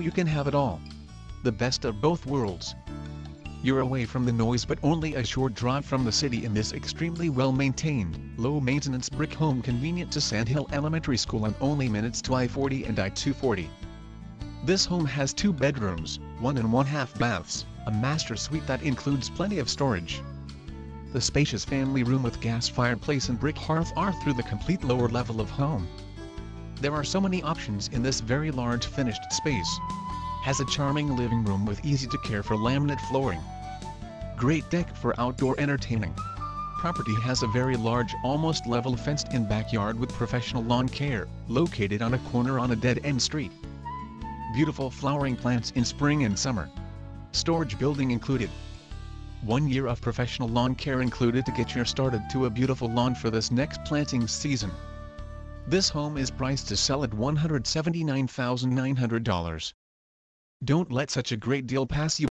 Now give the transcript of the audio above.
you can have it all. The best of both worlds. You're away from the noise but only a short drive from the city in this extremely well-maintained, low-maintenance brick home convenient to Sandhill Elementary School and only minutes to I-40 and I-240. This home has 2 bedrooms, 1.5 baths, a master suite that includes plenty of storage. The spacious family room with gas fireplace and brick hearth are through the complete lower level of home. There are so many options in this very large finished space. Has a charming living room with easy-to-care for laminate flooring. Great deck for outdoor entertaining. Property has a very large, almost level fenced-in backyard with professional lawn care, located on a corner on a dead-end street. Beautiful flowering plants in spring and summer. Storage building included. 1 year of professional lawn care included to get you started to a beautiful lawn for this next planting season. This home is priced to sell at $179,900. Don't let such a great deal pass you